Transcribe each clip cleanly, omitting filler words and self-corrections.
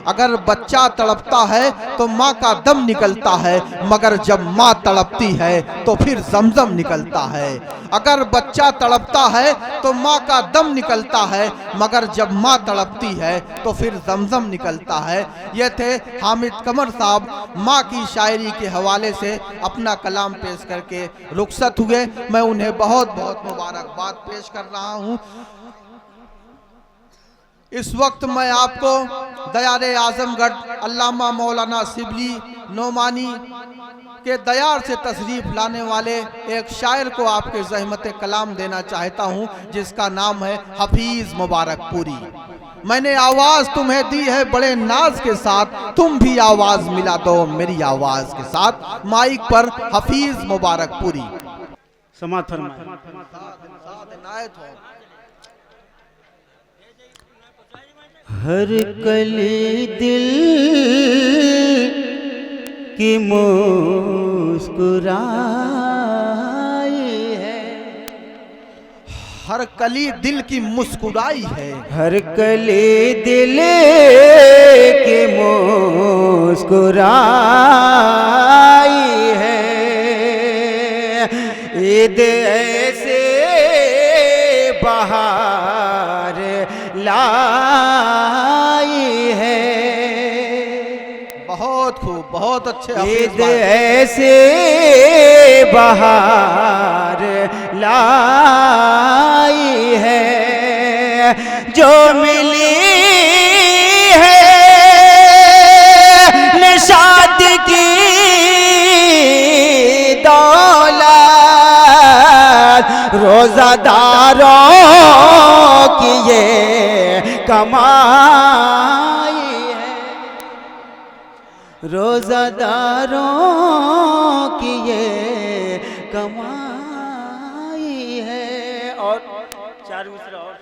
अगर बच्चा तड़पता है तो माँ का दम निकलता है, मगर जब माँ तड़पती है तो फिर जमजम निकलता है। अगर बच्चा तड़पता है तो माँ का दम निकलता है, मगर जब माँ तड़पती है तो फिर जमजम निकलता है। ये थे हामिद कमर साहब, माँ की शायरी के हवाले से अपना कलाम पेश करके रुखसत हुए। मैं उन्हें बहुत बहुत मुबारकबाद पेश कर रहा हूँ। इस वक्त मैं आपको दयारे आजमगढ़ अल्लामा मौलाना शिबली नोमानी के दयार से तशरीफ लाने वाले एक शायर को आपके ज़हमत कलाम देना चाहता हूं, जिसका नाम है हफीज मुबारकपुरी। मैंने आवाज़ तुम्हें दी है बड़े नाज के साथ, तुम भी आवाज़ मिला दो मेरी आवाज़ के साथ। माइक पर हफीज मुबारकपुरी। समात फरमाए। हर कली दिल की मुस्कुराई है, हर कली दिल की मुस्कुराई है, हर कली दिल की मुस्कुराई है। ईद ऐसे बहार लाई है, बहुत खूब, बहुत अच्छे। ईद ऐसे बहार लाई है, जो मिली है निशात की दौलत, रोज़ादारों की ये कमाई है, रोज़ादारों की ये कमाई है। और चार मिसरा और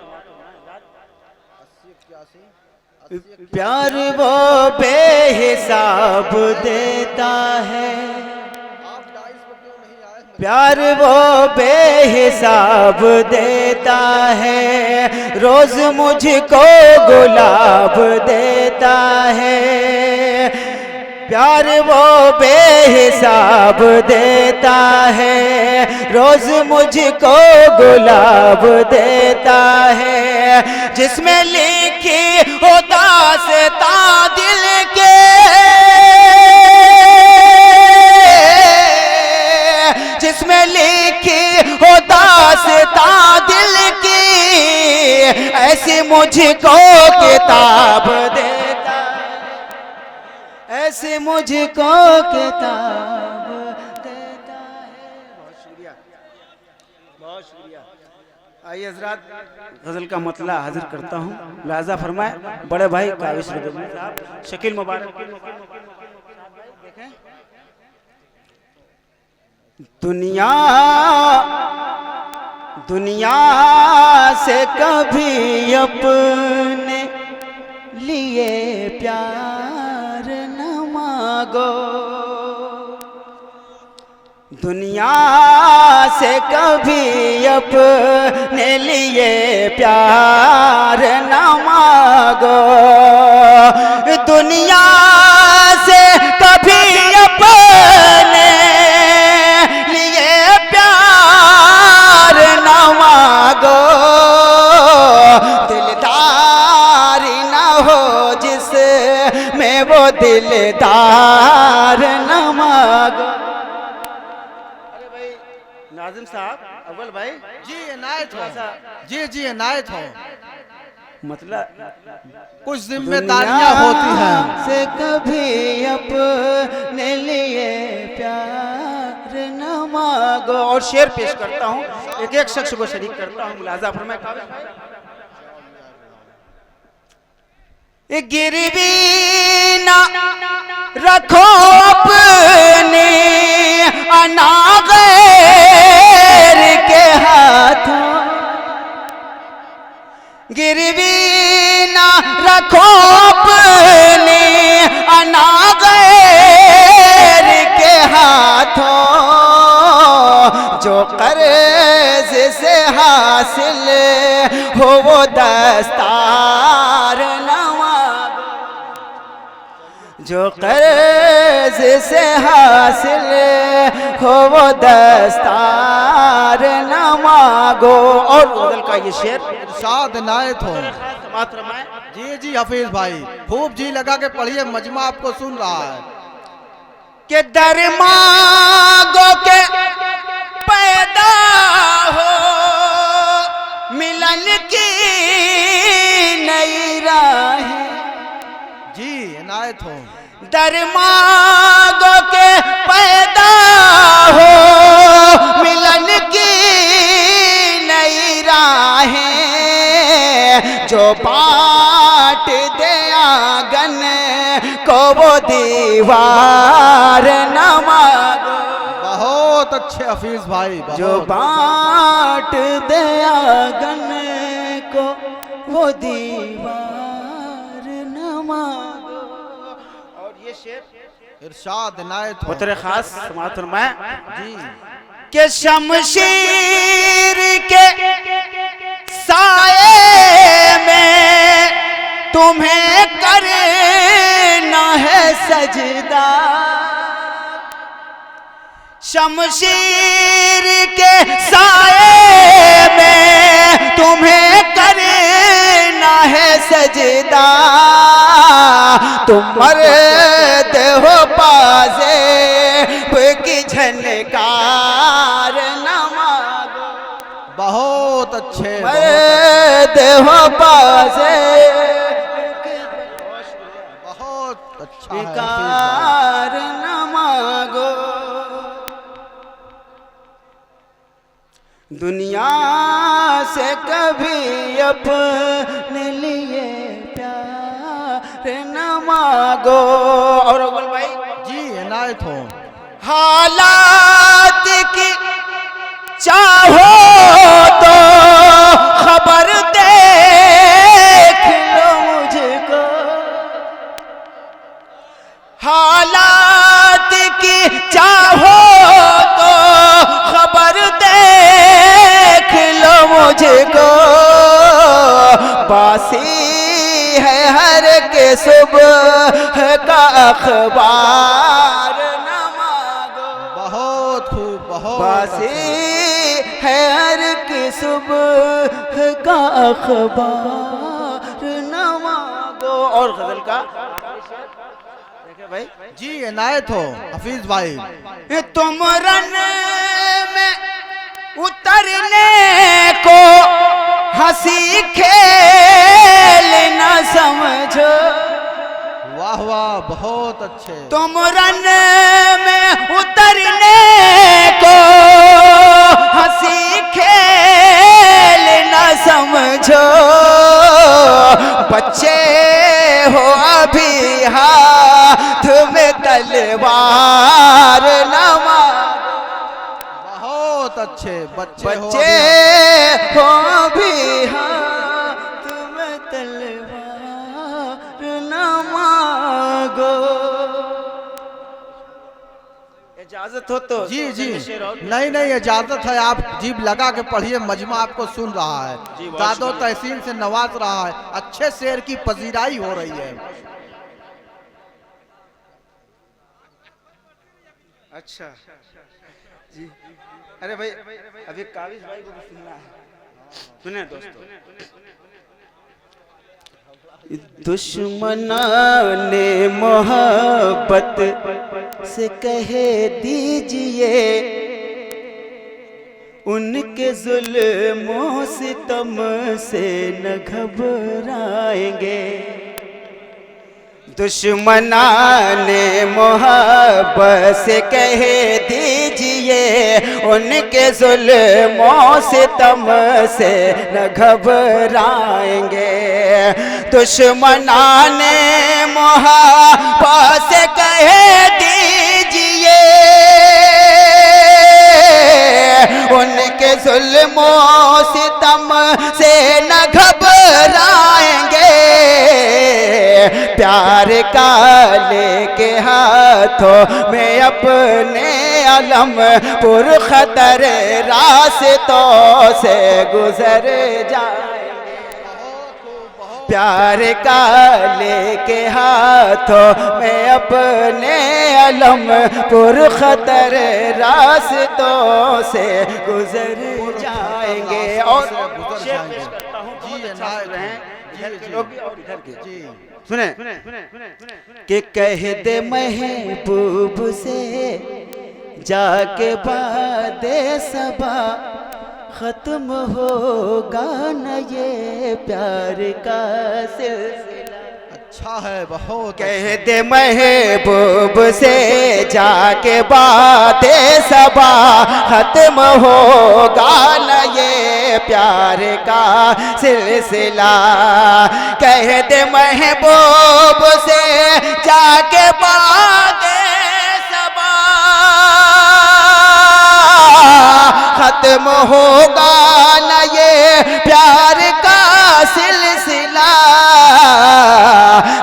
प्यार वो बेहिसाब देता है, प्यार वो बेहिसाब देता है, रोज मुझको गुलाब देता है। प्यार वो बेहिसाब देता है, रोज मुझको गुलाब देता है, जिसमें लिखी हो दास्तां दिल के, जिसमें लिखी हो दास्तां दिल की, ऐसी मुझको किताब देता, ऐसे मुझको किताब देता है। बहुत शुक्रिया, बहुत शुक्रिया। आइए हजरात, गजल का मतला हाजिर करता हूँ। लाजा फरमाए बड़े भाई काविश साहब, शकील मुबारक। दुनिया दुनिया से कभी अपने लिए प्यार न मांगो, दुनिया से कभी अपने लिए प्यार न मांगो, दुनिया से कभी अपने लिए प्यार न मांगो, दिलदारी न हो जिस में वो दिलदार न मांगो। अरे भाई नाजिम साहब, अव्वल भाई जी इनायत हो, जी जी इनायत हो। मतलब कुछ जिम्मेदारियां होती हैं, से कभी अपने लिए प्यार न मांगो। और शेर पेश करता हूँ, एक एक शख्स को शरीक करता हूँ। मुलाजा फरमाए। गिरवी ना रखो अपने अनागैर के हाथों, गिरवी ना रखो अपने अनागैर के हाथों, जो कर्ज से हासिल हो वो दस्तार न मांगो। जो कर्ज से हासिल हो वो दस्तार न मांगो। और गजल का ये शेर इरशाद इनायत हो। मात्र मैं जी जी हफीज भाई, खूब जी लगा के पढ़िए, मजमा आपको सुन रहा है। के दर मांगो के पैदा हो मिलन की नई राहें। जी इनायत हो। दर मांगो के पैदा हो मिलन की नई राहें। जो बांट दे आंगन को वो दीवार न मांगो। बहुत अच्छे हफीज भाई, जो बहुत। बांट दे आंगन को वो दीवार न मांगो। और ये शेर इरशाद इनायत हो। उतरे खास मात्र मैं जी के शमशीर के साए में तुम्हें करना है सजदा। शमशीर के साए में तुम्हें करना है सजदा। तुम मर्द हो पाज़े की झनकार न मांगो। बहुत अच्छे, मर्द हो पाज़े बहुत अच्छा है हफीज भाई। कार न मांगो। दुनिया से कभी अपने लिए प्यार न मांगो। और अव्वल भाई जी इनायत हो। हालात की चाहो तो खबर देख लो मुझको। हालात की चाहो तो खबर देख लो मुझको। बासी है हर के सुबह का अखबार न मांगो। बहुत खूब, बहुत बासी है हर की सुबह का अखबार न मांगो। और गजल का देखे भाई जी इनायत हो हफीज भाई। तुम रन में उतरने को हंसी खेल न समझो। वाह वाह, बहुत अच्छे। तुम रन में उतरने को हंसी खेल न समझो। बच्चे हो अभी हाथ में तलवार न मांगो। बहुत अच्छे बच्चे हो अभी हाथ में तलवार न मांगो। इजाजत हो तो जी जी, नहीं नहीं इजाजत है, आप जीभ लगा के पढ़िए, मजमा आपको सुन रहा है। दादो तहसीन से नवाज रहा है, अच्छे शेर की पजीराई हो रही है। अच्छा जी, अरे भाई अभी काविज भाई को भी सुनना है। सुने दोस्तों, दुश्मनाने मोहब्बत से कह दीजिए उनके जुल्मों सितम से न घबराएंगे। दुश्मनाने मोहब्बत से कह दीजिए उनके जुल्मों सितम से न घबराएंगे। दुश्मनाने मोहब्बत से कह दीजिए उनके जुल्मों सितम से न घबराएंगे। प्यार का लेके हाथों में अपने अलम पुर खतर रास्तों से गुजर जाएंगे। प्यार का लेके हाथों में अपने अलम पुरखतर रास्तों से गुजर जाएंगे। और शेर पेश करता हूँ, बहुत अच्छा सुन रहे हैं, इधर के लोग भी और इधर के। सुने कि कह दे महबूब से जाके बादे सबा खत्म होगा न ये प्यार का सिलसिला। अच्छा है, बहुत कह दे महबूब से जाके बादे सबा खत्म होगा न ये प्यार का सिलसिला। कह दे महबूब से जाके बादे सबा खत्म होगा न ये प्यार का सिलसिला।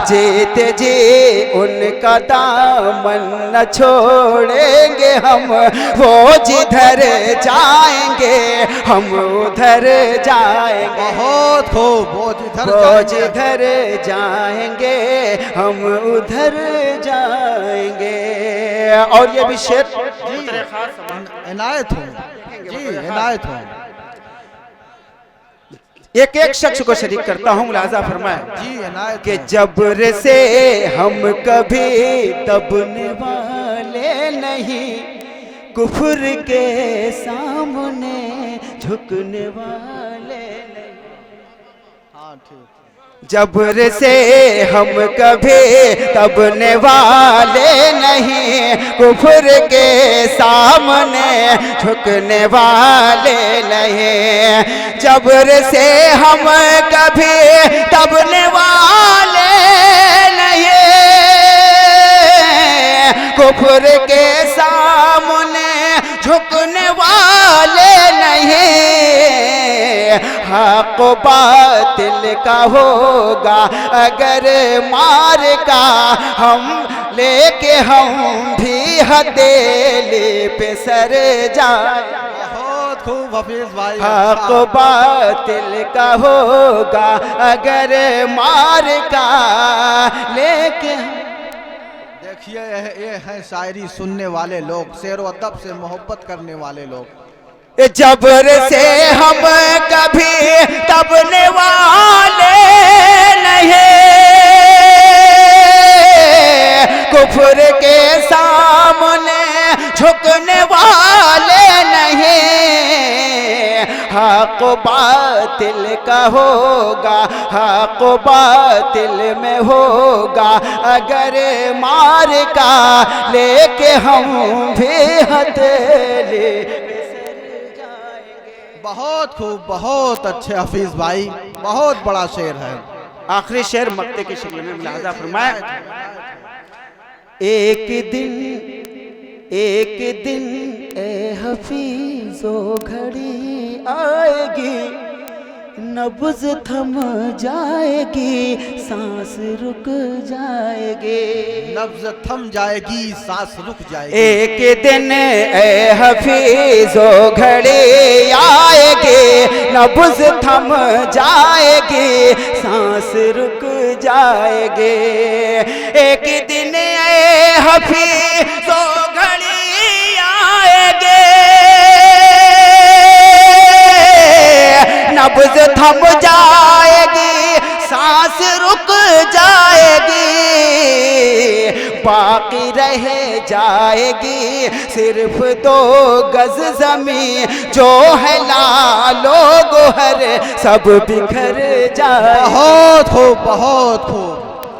जीते जी उनका दामन न छोड़ेंगे हम, वो जिधर जाएंगे हम उधर जाएंगे। बहुत खूब, वो जिधर जाएंगे हम उधर जाएंगे। और ये भी शेर इनायत हो जी, इनायत हो। एक एक शख्स को शरीक करता हूँ, मुलाजा फरमाए जी इनायत कि जबर से हम कभी दबने वाले नहीं, कुफ्र के सामने झुकने वाले नहीं। हाँ ठीक। जबर से हम कभी दबने वाले नहीं, कुफ्र के सामने झुकने वाले नहीं। जबर से हम कभी दबने वाले नहीं, कुफ्र के सामने झुकने वाले नहीं। हक बातिल का होगा अगर मार का, हम लेके हम भी हथेली पे सर जाए। बहुत खूब हफीज भाई। हक बातिल का होगा अगर मार का, लेके देखिए ये है शायरी सुनने वाले लोग, शेर व अदब से मोहब्बत करने वाले लोग। जबर से हम कभी दबने वाले नहीं, कुफ्र के सामने झुकने वाले नहीं। हक बातिल का होगा, हक बातिल में होगा अगर मार का, लेके हम भी हथेली। बहुत खूब, बहुत अच्छे हफीज भाई, बहुत बड़ा शेर है। आखिरी शेर मक्ते की शक्ल में मुलाजा फरमाए। एक दिन ए हफीजो घड़ी आएगी, नब्ज़ थम जाएगी, सांस रुक जाएगी। नब्ज़ थम जाएगी, सांस रुक जाएगी। एक दिन ए हफीजो घड़ी आएगी, नब्ज़ थम जाएगी, सांस रुक जाएगी। एक दिन ए हफीजो घड़ी आएगी, नब्ज़ थम जाएगी, सांस रुक जाएगी। बाकी रह जाएगी सिर्फ 2 गज ज़मीं, जो है लालो गोहर सब बिखर जाए। बहुत खूब, बहुत खूब।